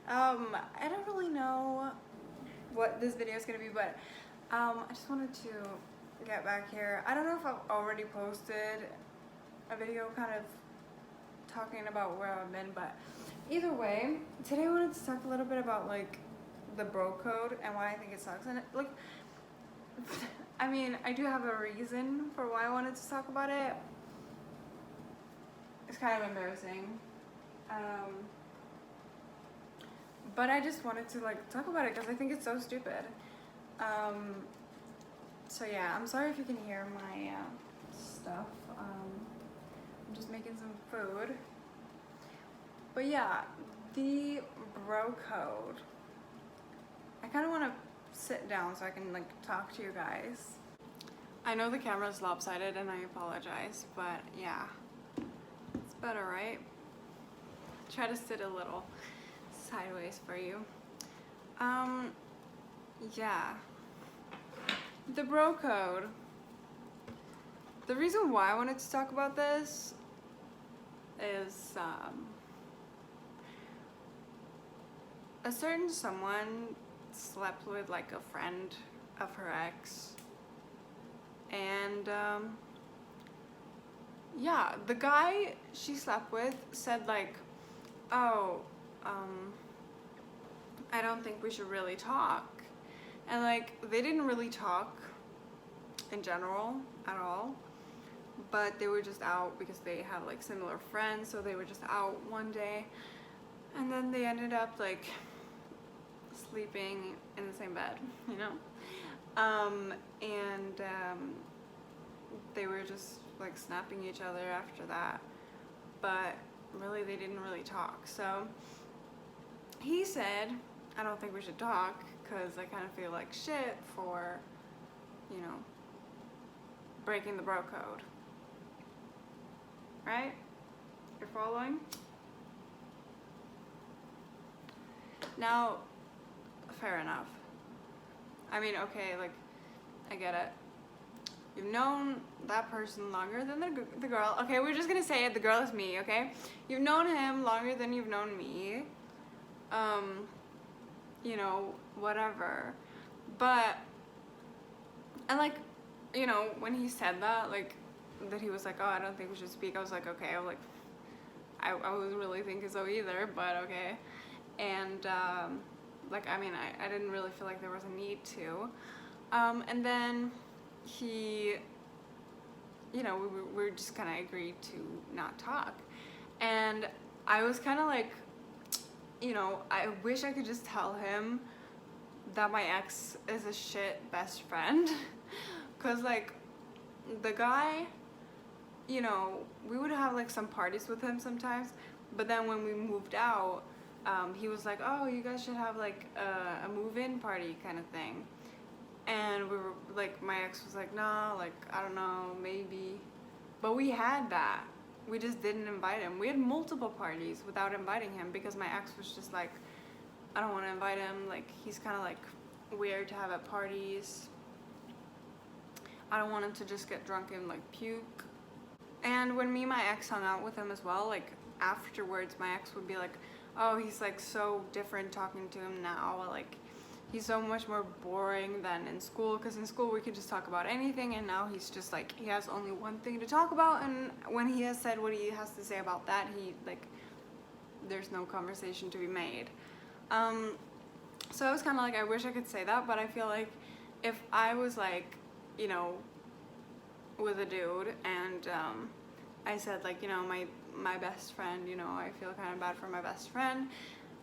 I don't really know what this video is gonna be, but I just wanted to get back here. I don't know if I've already posted a video kind of talking about where I've been, but either way, today I wanted to talk a little bit about like the bro code and why I think it sucks. And like, I mean, I do have a reason for why I wanted to talk about it. It's kind of embarrassing. But I just wanted to like talk about it because I think it's so stupid. So yeah, I'm sorry if you can hear my stuff. I'm just making some food. But yeah, the bro code. I kind of want to sit down so I can like talk to you guys. I know the camera's lopsided and I apologize, but yeah, it's better, right? Try to sit a little sideways for you. Yeah, the bro code. The reason why I wanted to talk about this is a certain someone slept with like a friend of her ex, and yeah, the guy she slept with said like, oh, I don't think we should really talk. And like, they didn't really talk in general at all, but they were just out because they have like similar friends, so they were just out one day, and then they ended up like sleeping in the same bed, you know? They were just like snapping each other after that, but really they didn't really talk. So he said, I don't think we should talk because I kind of feel like shit for, you know, breaking the bro code. Right? You're following? Now, fair enough. I mean, okay, like, I get it. You've known that person longer than the girl. Okay, we're just gonna say it, the girl is me, okay? You've known him longer than you've known me. You know, whatever. But, and like, you know, when he said that, like, that he was like, oh, I don't think we should speak, I was like, okay, I was like, I wasn't really thinking so either, but okay. And, like, I mean, I didn't really feel like there was a need to. And then he, you know, we just kind of agreed to not talk. And I was kind of like, you know, I wish I could just tell him that my ex is a shit best friend. Cause like, the guy, you know, we would have like some parties with him sometimes, but then when we moved out, he was like, oh, you guys should have like a move-in party kind of thing. And we were like, my ex was like, nah, like, I don't know, maybe. But we had that. We just didn't invite him. We had multiple parties without inviting him because my ex was just like, I don't want to invite him. Like, he's kind of like weird to have at parties. I don't want him to just get drunk and like puke. And when me and my ex hung out with him as well, like afterwards, my ex would be like, oh, he's like so different talking to him now. Like, he's so much more boring than in school, because in school we could just talk about anything, and now he's just like, he has only one thing to talk about, and when he has said what he has to say about that, he like, there's no conversation to be made. So I was kind of like, I wish I could say that, but I feel like if I was like, you know, with a dude and I said like, you know, my best friend, you know, I feel kind of bad for my best friend,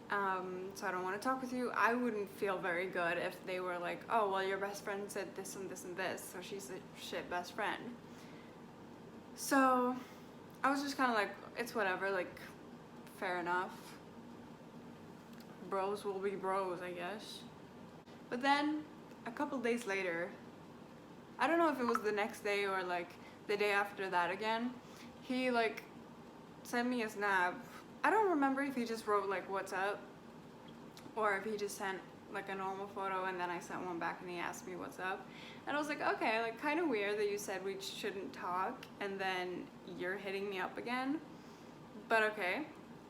so I don't want to talk with you, I wouldn't feel very good if they were like, oh, well, your best friend said this and this and this, so she's a shit best friend. So I was just kind of like, it's whatever, like, fair enough. Bros will be bros, I guess. But then a couple days later, I don't know if it was the next day or like the day after that again, he like sent me a snap. I don't remember if he just wrote like what's up or if he just sent like a normal photo and then I sent one back and he asked me what's up. And I was like, okay, like kind of weird that you said we shouldn't talk and then you're hitting me up again, but okay.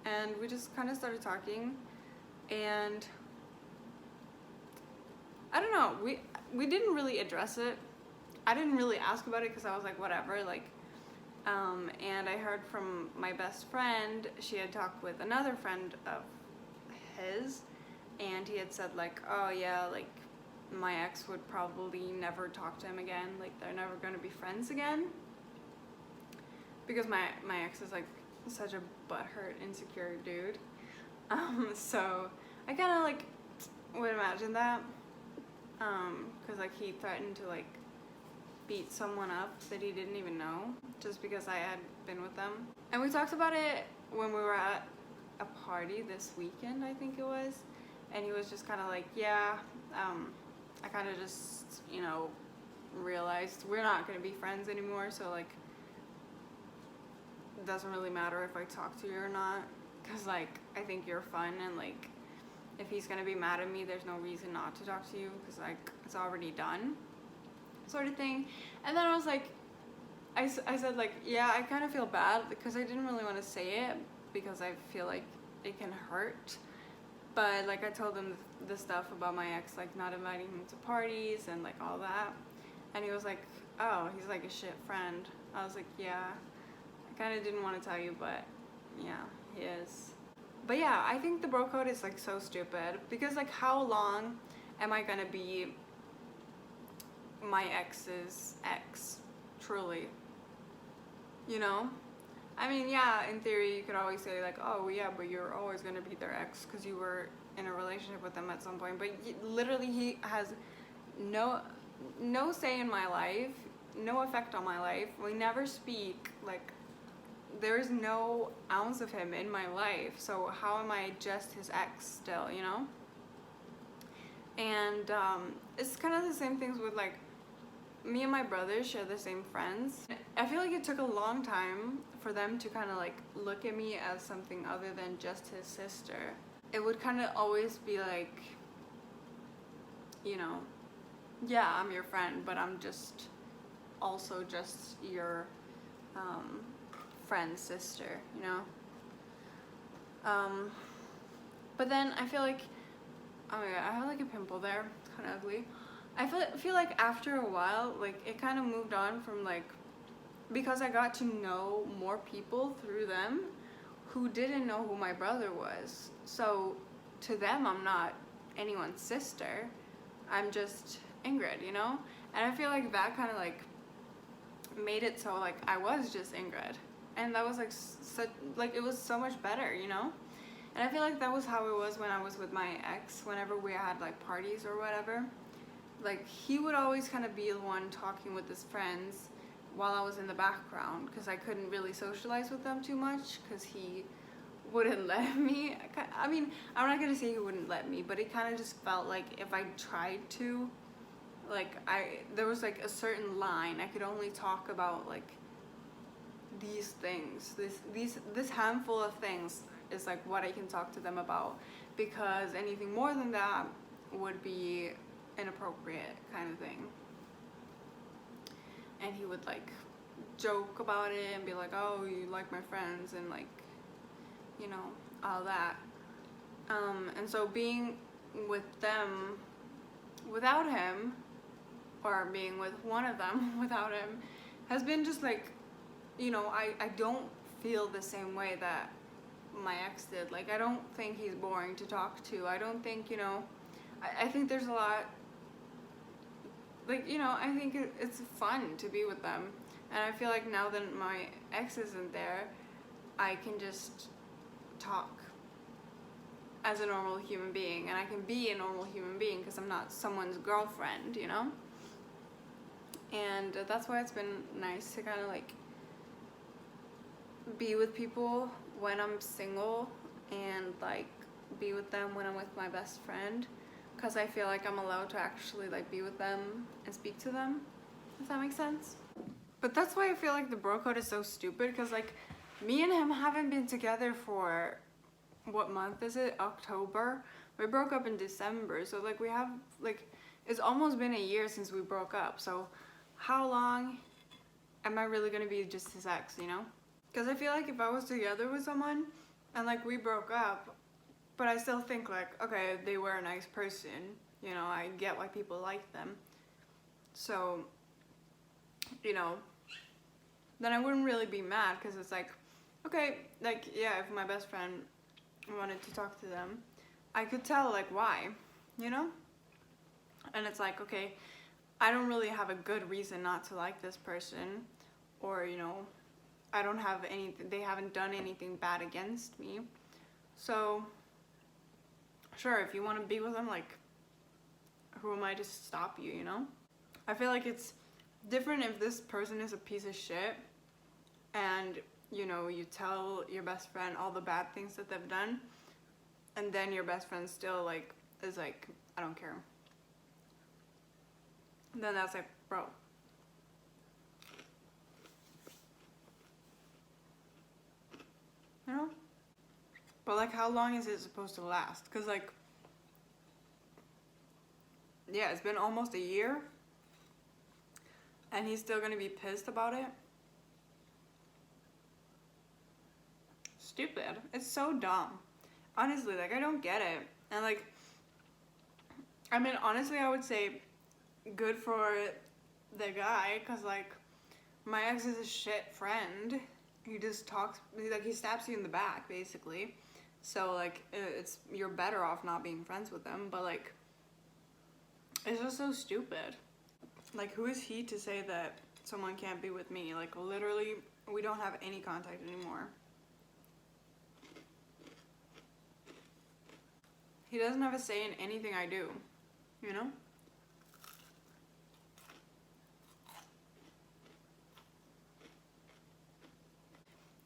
And we just kind of started talking, And I don't know, we didn't really address it. I didn't really ask about it because I was like, whatever, like, and I heard from my best friend, she had talked with another friend of his, and he had said like, oh yeah, like my ex would probably never talk to him again, like they're never gonna be friends again, because my ex is like such a butthurt, insecure dude. So I kind of like would imagine that, because like he threatened to like beat someone up that he didn't even know just because I had been with them. And we talked about it when we were at a party this weekend, I think it was, and he was just kind of like, yeah, I kind of just, you know, realized we're not going to be friends anymore, so like it doesn't really matter if I talk to you or not, because like I think you're fun, and like if he's going to be mad at me, there's no reason not to talk to you, because like it's already done, sort of thing. And then I was like, I said like, yeah, I kind of feel bad because I didn't really want to say it because I feel like it can hurt, but like I told him the stuff about my ex, like not inviting him to parties and like all that, and he was like, oh, he's like a shit friend. I was like, yeah, I kind of didn't want to tell you, but yeah, he is. But yeah, I think the bro code is like so stupid, because like how long am I gonna be my ex's ex, truly, you know? I mean, yeah, in theory you could always say like, oh yeah, but you're always gonna be their ex because you were in a relationship with them at some point, but literally he has no say in my life, no effect on my life. We never speak, like there's no ounce of him in my life, so how am I just his ex still, you know? And it's kind of the same things with like, me and my brother share the same friends. I feel like it took a long time for them to kind of like look at me as something other than just his sister. It would kind of always be like, you know, yeah, I'm your friend, but I'm just also just your friend's sister, you know? But then I feel like, oh my god, I have like a pimple there, it's kind of ugly. I feel like after a while, like it kind of moved on from like, because I got to know more people through them who didn't know who my brother was. So to them, I'm not anyone's sister. I'm just Ingrid, you know? And I feel like that kind of like made it so like I was just Ingrid. And that was like such, like it was so much better, you know? And I feel like that was how it was when I was with my ex, whenever we had like parties or whatever. Like he would always kind of be the one talking with his friends while I was in the background, because I couldn't really socialize with them too much because he wouldn't let me. I mean, I'm not gonna say he wouldn't let me, but it kind of just felt like if I tried to, like there was like a certain line. I could only talk about like these things, this handful of things is like what I can talk to them about, because anything more than that would be inappropriate kind of thing. And he would like joke about it and be like, oh, you like my friends, and like, you know, all that. And so being with them without him, or being with one of them without him, has been just like, you know, I don't feel the same way that my ex did. Like I don't think he's boring to talk to. I don't think, you know, I think there's a lot, like, you know, I think it's fun to be with them. And I feel like now that my ex isn't there, I can just talk as a normal human being, and I can be a normal human being because I'm not someone's girlfriend, you know? And that's why it's been nice to kind of like be with people when I'm single, and like be with them when I'm with my best friend, because I feel like I'm allowed to actually like be with them and speak to them. Does that make sense? But that's why I feel like the bro code is so stupid, because like me and him haven't been together for, what month is it? October. We broke up in December, so like we have like, it's almost been a year since we broke up. So how long am I really gonna be just his ex, you know? Because I feel like if I was together with someone and like we broke up, But I still think like, okay, they were a nice person, you know, I get why people like them. So, you know, then I wouldn't really be mad, because it's like, okay, like, yeah, if my best friend wanted to talk to them, I could tell like why, you know? And it's like, okay, I don't really have a good reason not to like this person, or, you know, I don't have anything, they haven't done anything bad against me. So, sure, if you want to be with them, like, who am I to stop you, you know? I feel like it's different if this person is a piece of shit and, you know, you tell your best friend all the bad things that they've done, and then your best friend still, like, is like, I don't care. Then that's like, bro. You know? But, like, how long is it supposed to last? Because, like, yeah, it's been almost a year, and he's still gonna be pissed about it. Stupid. It's so dumb. Honestly, like, I don't get it. And, like, I mean, honestly, I would say good for the guy, because, like, my ex is a shit friend. He just talks, like, he stabs you in the back, basically. So, like, it's, you're better off not being friends with them, but, like, it's just so stupid. Like, who is he to say that someone can't be with me? Like, literally, we don't have any contact anymore. He doesn't have a say in anything I do, you know?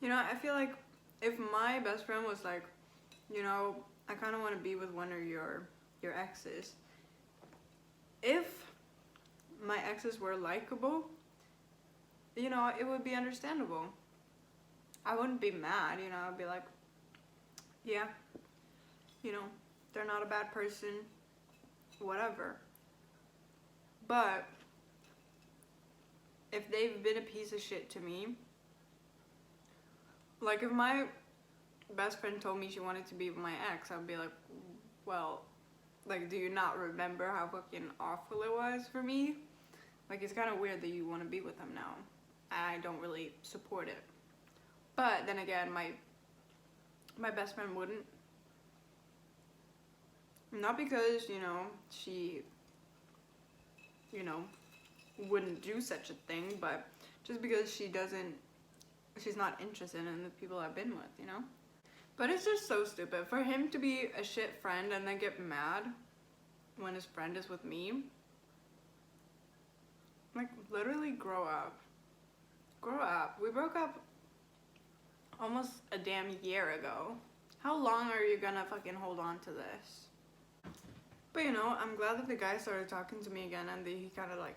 You know, I feel like if my best friend was like, you know, I kind of want to be with one of your exes. If my exes were likable, you know, it would be understandable. I wouldn't be mad, you know, I'd be like, yeah, you know, they're not a bad person, whatever. But if they've been a piece of shit to me, like, if my best friend told me she wanted to be with my ex, I'd be like, well, like, do you not remember how fucking awful it was for me? Like, it's kind of weird that you want to be with him now. I don't really support it. But then again, my best friend wouldn't. Not because, you know, she, you know, wouldn't do such a thing, but just because she's not interested in the people I've been with, you know? But it's just so stupid. For him to be a shit friend and then get mad when his friend is with me, like, literally grow up. Grow up. We broke up almost a damn year ago. How long are you gonna fucking hold on to this? But, you know, I'm glad that the guy started talking to me again, and that he kind of, like,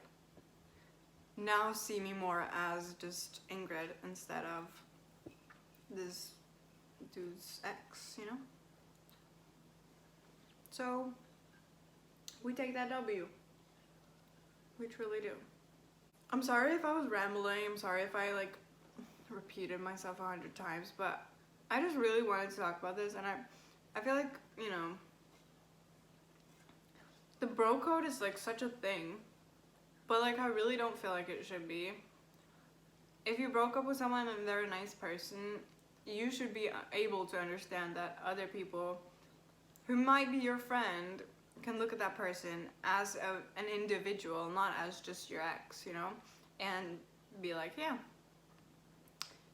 now see me more as just Ingrid instead of this dude's ex, you know? So, we take that W. We truly do. I'm sorry if I was rambling, I'm sorry if I, like, repeated myself 100 times, but I just really wanted to talk about this, and I feel like, you know, the bro code is, like, such a thing, but, like, I really don't feel like it should be. If you broke up with someone and they're a nice person, you should be able to understand that other people who might be your friend can look at that person as an individual, not as just your ex, you know? And be like, yeah,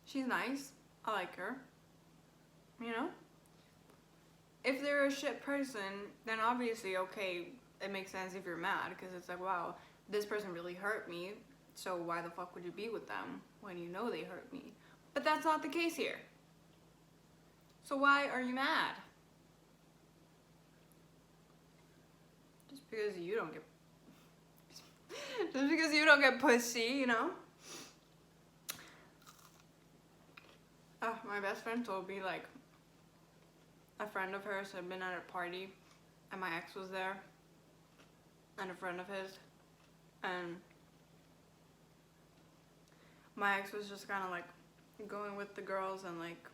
she's nice, I like her, you know? If they're a shit person, then obviously, okay, it makes sense if you're mad, because it's like, wow, this person really hurt me, so why the fuck would you be with them when you know they hurt me? But that's not the case here. So why are you mad? Just because you don't get pussy, you know? My best friend told me, like, a friend of hers had been at a party and my ex was there, and a friend of his, and my ex was just kind of like going with the girls, and like,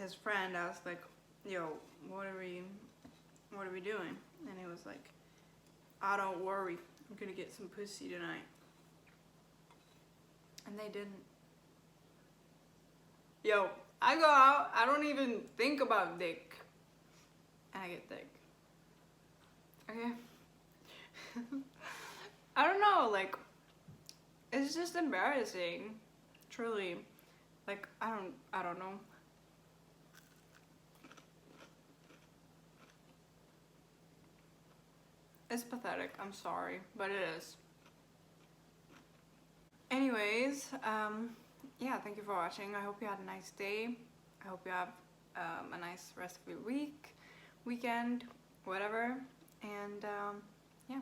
his friend asked like, yo, what are we doing? And he was like, I don't worry, I'm gonna get some pussy tonight. And they didn't. Yo, I go out, I don't even think about dick. And I get dick. Okay? I don't know, like, it's just embarrassing. Truly. Like, I don't know. It's pathetic, I'm sorry, but it is. Anyways, yeah, thank you for watching. I hope you had a nice day. I hope you have a nice rest of your weekend, whatever. And yeah,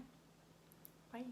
bye.